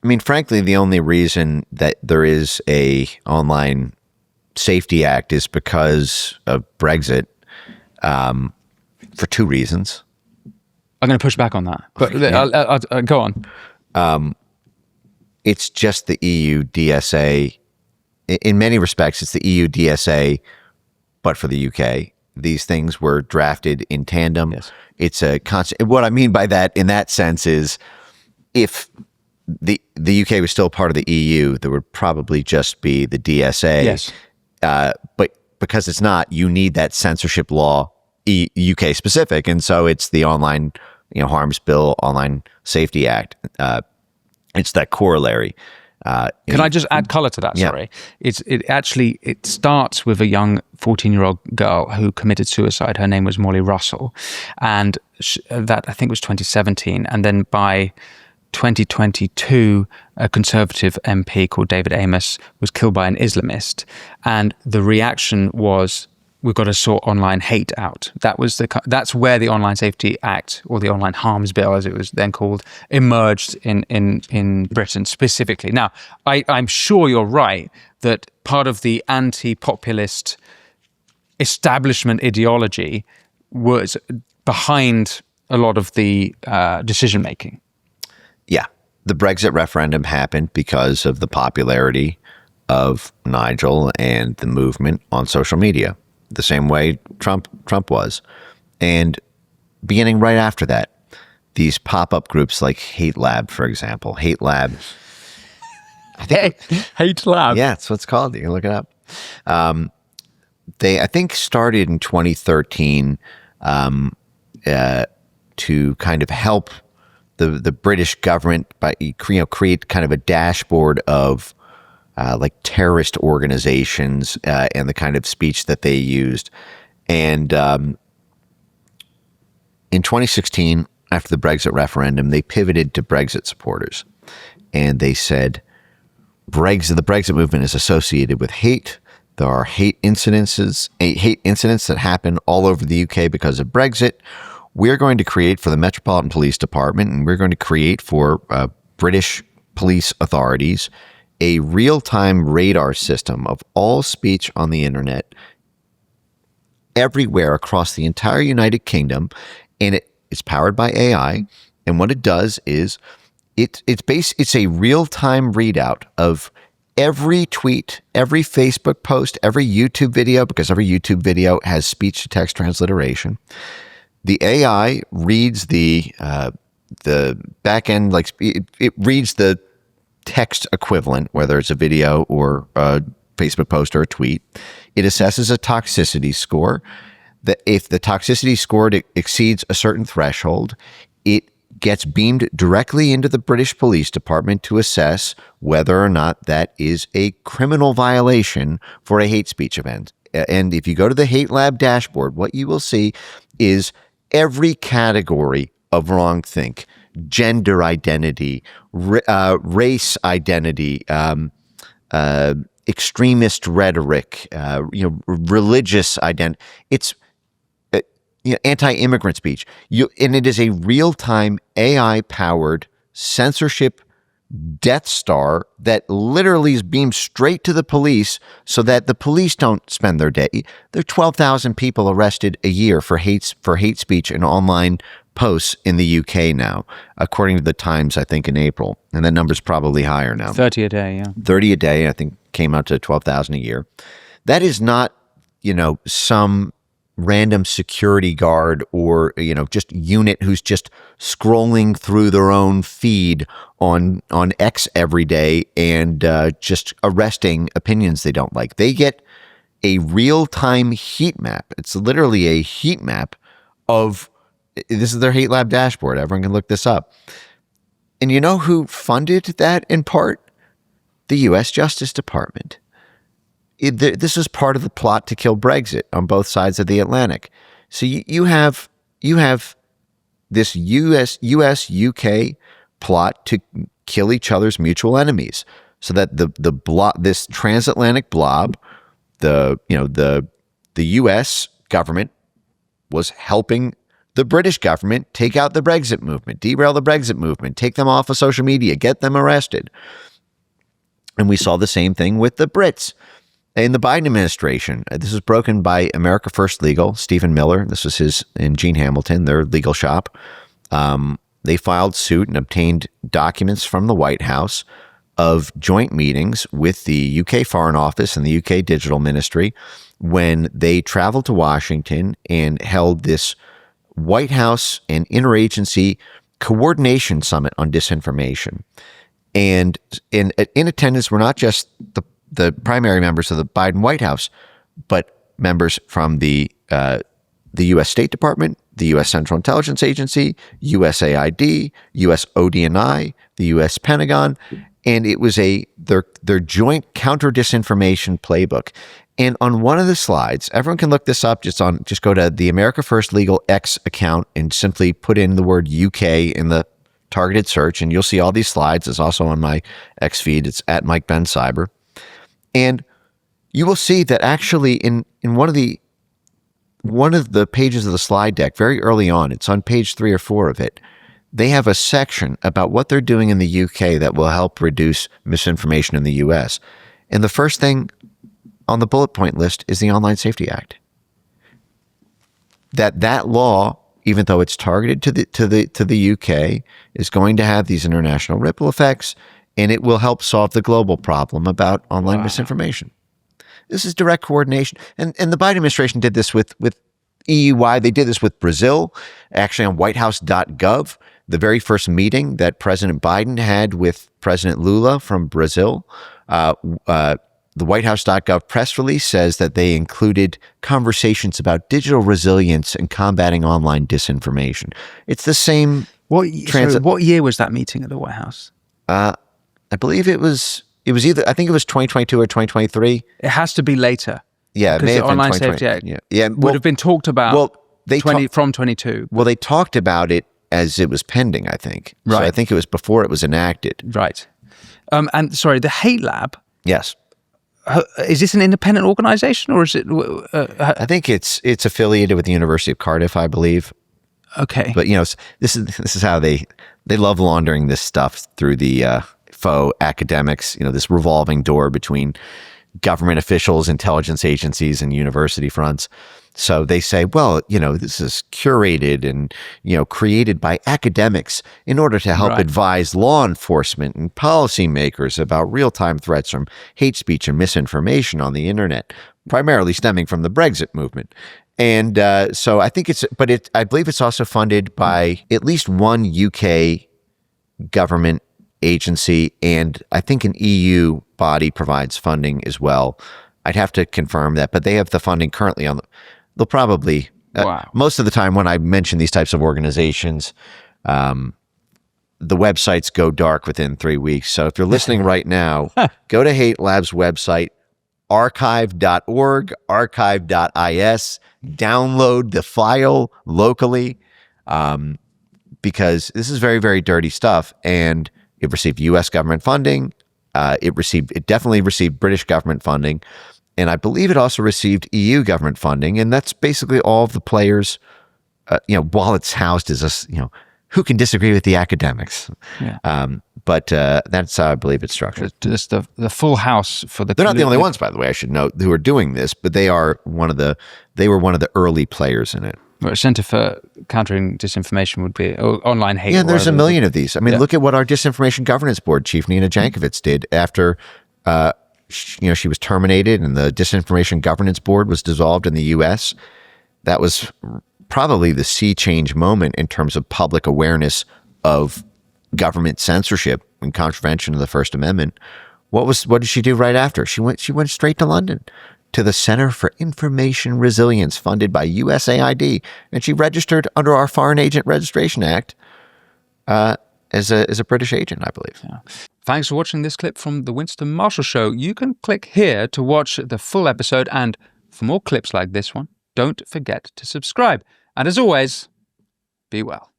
I mean, frankly, the only reason that there is a online safety act is because of Brexit, for two reasons. I'm going to push back on that, but I'll go on. It's just the EU DSA. In many respects, it's the EU DSA, but for the UK. These things were drafted in tandem. Yes. It's a constant. What I mean by that, in that sense, is if the UK was still part of the EU, there would probably just be the DSA. Yes. But because it's not, you need that censorship law, UK specific, and so it's the Online Harms Bill, Online Safety Act. It's that corollary. Can I just add color to that? Yeah. Sorry. It starts with a young 14-year-old girl who committed suicide. Her name was Molly Russell. And that, I think, was 2017. And then by 2022, a Conservative MP called David Amos was killed by an Islamist. And the reaction was, we've got to sort online hate out. That's where the Online Safety Act, or the Online Harms Bill, as it was then called, emerged in Britain specifically. Now, I'm sure you're right that part of the anti-populist establishment ideology was behind a lot of the decision making. Yeah, the Brexit referendum happened because of the popularity of Nigel and the movement on social media. The same way Trump was. And beginning right after that, these pop-up groups like Hate Lab, for example. Hate Lab. Hate Lab. Yeah, that's what it's called. You can look it up. They, I think, started in 2013 to kind of help the British government by create kind of a dashboard of like terrorist organizations and the kind of speech that they used. And in 2016, after the Brexit referendum, they pivoted to Brexit supporters. And they said, the Brexit movement is associated with hate. There are hate incidents that happen all over the UK because of Brexit. We're going to create for the Metropolitan Police Department, and we're going to create for British police authorities a real-time radar system of all speech on the internet everywhere across the entire United Kingdom, and it's powered by AI. And what it does is it's a real-time readout of every tweet, every Facebook post, every YouTube video, because every YouTube video has speech-to-text transliteration. The AI reads the back end, like it reads the text equivalent, whether it's a video or a Facebook post or a tweet. It assesses a toxicity score. That if the toxicity score exceeds a certain threshold, it gets beamed directly into the British Police Department to assess whether or not that is a criminal violation for a hate speech event. And if you go to the Hate Lab dashboard, what you will see is every category of wrongthink: gender identity, race identity, extremist rhetoric, religious identity. It's anti-immigrant speech. And it is a real-time AI-powered censorship Death Star that literally is beamed straight to the police so that the police don't spend their day. There are 12,000 people arrested a year for hate speech and online posts in the UK now, according to the Times, I think, in April. And that number's probably higher now. 30 a day, yeah. 30 a day, I think, came out to 12,000 a year. That is not, some random security guard or, just unit who's just scrolling through their own feed on X every day and just arresting opinions they don't like. They get a real-time heat map. It's literally a heat map of, this is their Hate Lab dashboard. Everyone can look this up. And you know who funded that in part? The U.S. Justice Department. This is part of the plot to kill Brexit on both sides of the Atlantic. So you have this U.S.-UK plot to kill each other's mutual enemies, so that this transatlantic blob, the U.S. government was helping the British government take out the Brexit movement, derail the Brexit movement, take them off of social media, get them arrested. And we saw the same thing with the Brits in the Biden administration. This was broken by America First Legal, Stephen Miller. This was his and Gene Hamilton, their legal shop. They filed suit and obtained documents from the White House of joint meetings with the UK Foreign Office and the UK Digital Ministry when they traveled to Washington and held this White House and interagency coordination summit on disinformation. And in attendance were not just the primary members of the Biden White House, but members from the U.S. State Department, the U.S. Central Intelligence Agency, USAID, U.S. ODNI, the U.S. Pentagon, and it was their joint counter-disinformation playbook. And on one of the slides, everyone can look this up. Just go to the America First Legal X account and simply put in the word UK in the targeted search, and you'll see all these slides. It's also on my X feed. It's at Mike Ben Cyber, and you will see that actually in one of the pages of the slide deck, very early on, it's on page 3 or 4 of it, they have a section about what they're doing in the UK that will help reduce misinformation in the US. And the first thing on the bullet point list is the Online Safety Act. That law, even though it's targeted to the UK, is going to have these international ripple effects, and it will help solve the global problem about online misinformation. This is direct coordination. And the Biden administration did this with EU-wide. They did this with Brazil, actually on whitehouse.gov, the very first meeting that President Biden had with President Lula from Brazil. The whitehouse.gov press release says that they included conversations about digital resilience and combating online disinformation. It's the same. What year was that meeting at the White House? I believe it was either, I think it was 2022 or 2023. It has to be later. Yeah, it may have been Online 2020. Safety Act Would have been talked about from 22. Well, they talked about it as it was pending, I think. Right. So I think it was before it was enacted. Right. And sorry, the Hate Lab. Yes. Is this an independent organization or is it? I think it's affiliated with the University of Cardiff, I believe. Okay. But this is how they love laundering this stuff through the faux academics. This revolving door between government officials, intelligence agencies, and university fronts. So they say, well, this is curated and, created by academics in order to help advise law enforcement and policymakers about real-time threats from hate speech and misinformation on the internet, primarily stemming from the Brexit movement. And so I think I believe it's also funded by at least one UK government agency, and I think an EU body provides funding as well. I'd have to confirm that, but they have the funding currently they'll probably, most of the time when I mention these types of organizations, the websites go dark within 3 weeks. So if you're listening right now, go to Hate Lab's website, archive.org, archive.is, download the file locally, because this is very, very dirty stuff. And it received U.S. government funding. It definitely received British government funding. And I believe it also received EU government funding. And that's basically all of the players, while it's housed as who can disagree with the academics? Yeah. But that's how I believe it's structured. Just the full house for the. They're not the only ones, by the way, I should note, who are doing this, but they were one of the early players in it. Well, Center for Countering Disinformation would be online hate. Yeah, there's a million of these. I mean, look at what our Disinformation Governance Board chief, Nina Jankovic, did after she was terminated and the Disinformation Governance Board was dissolved in the U.S. That was probably the sea change moment in terms of public awareness of government censorship and contravention of the First Amendment. What did she do right after? She went straight to London, to the Center for Information Resilience, funded by USAID, and she registered under our Foreign Agent Registration Act as a British agent, I believe. Yeah. Thanks for watching this clip from the Winston Marshall Show. You can click here to watch the full episode, and for more clips like this one, don't forget to subscribe. And as always, be well.